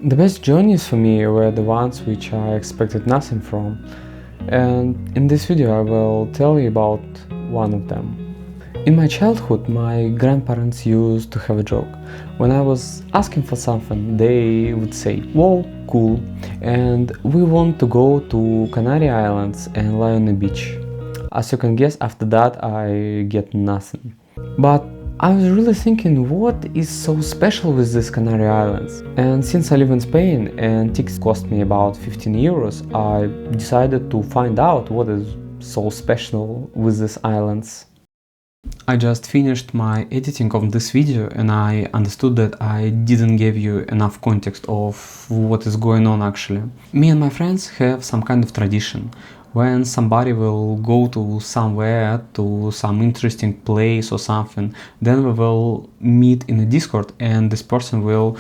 The best journeys for me were the ones which I expected nothing from, and in this video I will tell you about one of them. In my childhood, my grandparents used to have a joke. When I was asking for something, they would say, "Whoa, cool, and we want to go to Canary Islands and lie on the beach." As you can guess, after that I get nothing. But I was really thinking, what is so special with these Canary Islands? And since I live in Spain and tickets cost me about 15 euros, I decided to find out what is so special with these islands. I just finished my editing of this video and I understood that I didn't give you enough context of what is going on actually. Me and my friends have some kind of tradition. When somebody will go to somewhere, to some interesting place or something, then we will meet in a Discord and this person will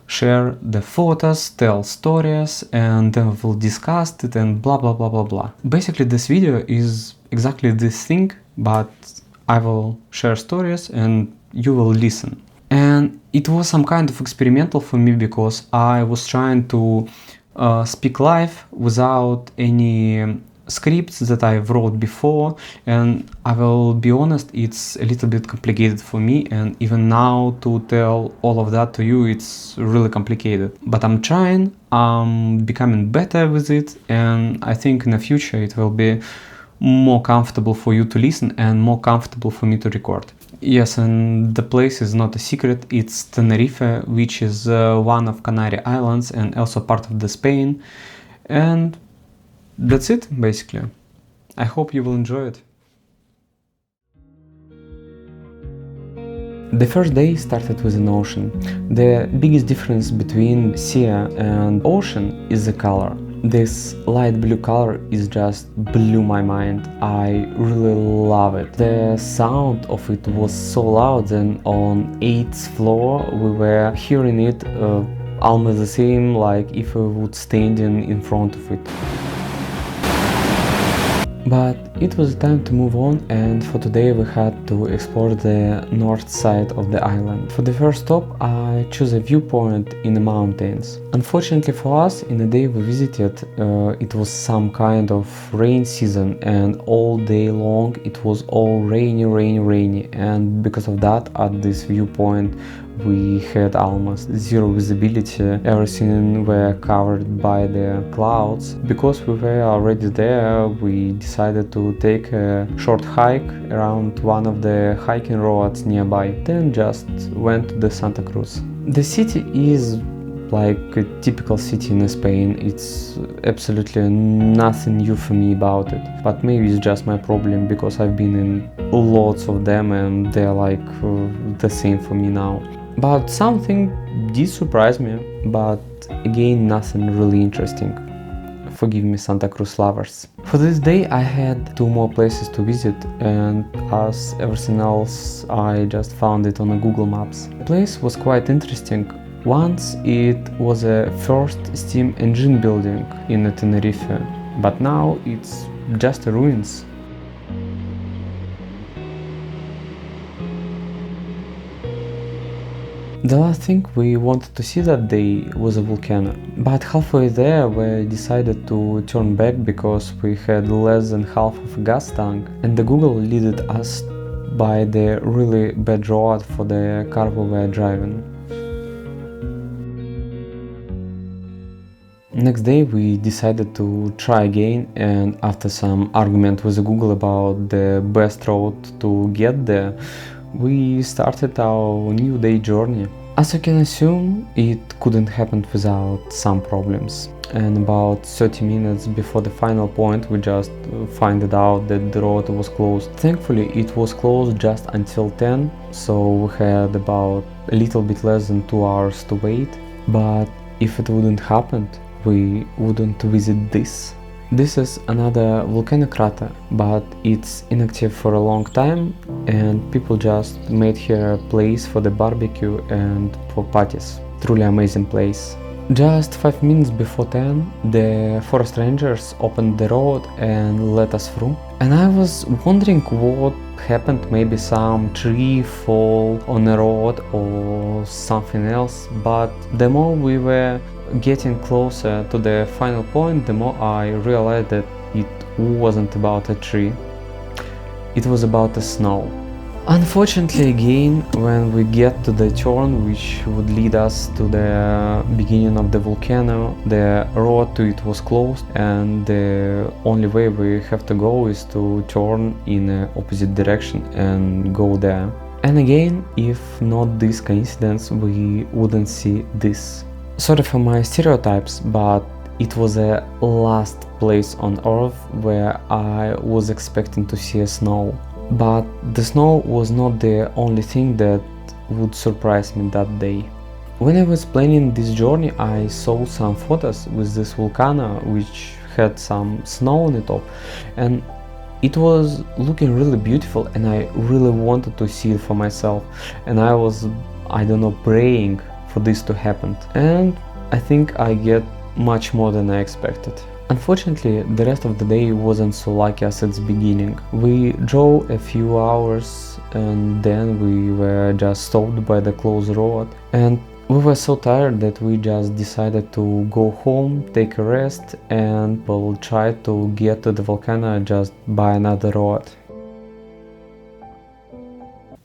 share the photos, tell stories, and then we will discuss it and blah blah blah blah blah. Basically this video is exactly this thing, but I will share stories and you will listen. And it was some kind of experimental for me because I was trying to speak live without any scripts that I wrote before, and I will be honest, it's a little bit complicated for me, and even now to tell all of that to you, it's really complicated. But I'm trying, I'm becoming better with it, and I think in the future it will be more comfortable for you to listen and more comfortable for me to record. Yes, and the place is not a secret, it's Tenerife, which is one of Canary Islands and also part of the Spain. And that's it, basically. I hope you will enjoy it. The first day started with an ocean. The biggest difference between sea and ocean is the color. This light blue color is just blew my mind. I really love it. The sound of it was so loud, and on 8th floor we were hearing it almost the same like if we would stand in front of it. But it was time to move on, and for today we had to explore the north side of the island. For the first stop I chose a viewpoint in the mountains. Unfortunately for us, in the day we visited it was some kind of rain season, and all day long it was all rainy, and because of that at this viewpoint we had almost zero visibility. Everything were covered by the clouds. Because we were already there, we decided to take a short hike around one of the hiking roads nearby, then just went to the Santa Cruz. The city is like a typical city in Spain. It's absolutely nothing new for me about it, but maybe it's just my problem because I've been in lots of them and they're like the same for me now. But something did surprise me, but again nothing really interesting. Forgive me, Santa Cruz lovers. For this day I had 2 more places to visit, and as everything else I just found it on a Google Maps. The place was quite interesting. Once it was a first steam engine building in Tenerife, but now it's just a ruins. The last thing we wanted to see that day was a volcano, but halfway there we decided to turn back because we had less than half of a gas tank, and the Google led us by the really bad road for the car we were driving. Next day we decided to try again, and after some argument with Google about the best road to get there, we started our new day journey. As you can assume, it couldn't happen without some problems. And about 30 minutes before the final point we just found out that the road was closed. Thankfully it was closed just until 10, so we had about a little bit less than 2 hours to wait. But if it wouldn't happen, we wouldn't visit this. This is another volcano crater, but it's inactive for a long time, and people just made here a place for the barbecue and for parties. Truly amazing place. Just 5 minutes before 10, the forest rangers opened the road and let us through. And I was wondering what happened, maybe some tree fall on the road or something else, but the more we were getting closer to the final point, the more I realized that it wasn't about a tree, it was about the snow. Unfortunately, again, when we get to the turn which would lead us to the beginning of the volcano, the road to it was closed, and the only way we have to go is to turn in the opposite direction and go there. And again, if not this coincidence, we wouldn't see this. Sorry for my stereotypes, but it was the last place on Earth where I was expecting to see snow. But the snow was not the only thing that would surprise me that day. When I was planning this journey, I saw some photos with this volcano which had some snow on the top, and it was looking really beautiful, and I really wanted to see it for myself, and I was, I don't know, praying for this to happen, and I think I get much more than I expected. Unfortunately, the rest of the day wasn't so lucky as its beginning. We drove a few hours and then we were just stopped by the closed road, and we were so tired that we just decided to go home, take a rest, and we'll try to get to the volcano just by another road.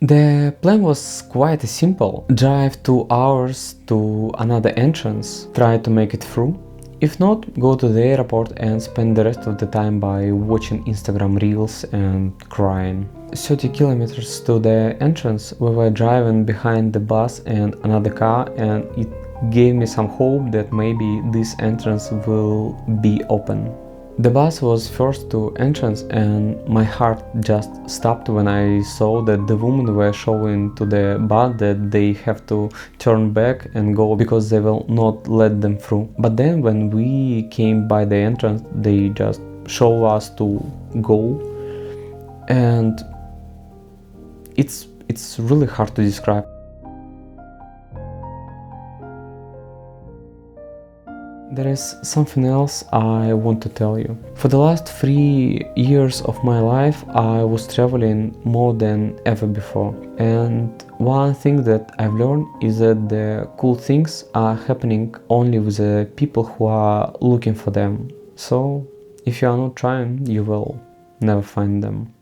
The plan was quite simple: drive 2 hours to another entrance, try to make it through. If not, go to the airport and spend the rest of the time by watching Instagram reels and crying. 30 kilometers to the entrance, we were driving behind the bus and another car, and it gave me some hope that maybe this entrance will be open. The bus was first to entrance, and my heart just stopped when I saw that the women were showing to the bus that they have to turn back and go because they will not let them through. But then when we came by the entrance, they just show us to go, and it's really hard to describe. There is something else I want to tell you. For the last 3 years of my life, I was traveling more than ever before. And one thing that I've learned is that the cool things are happening only with the people who are looking for them. So, if you are not trying, you will never find them.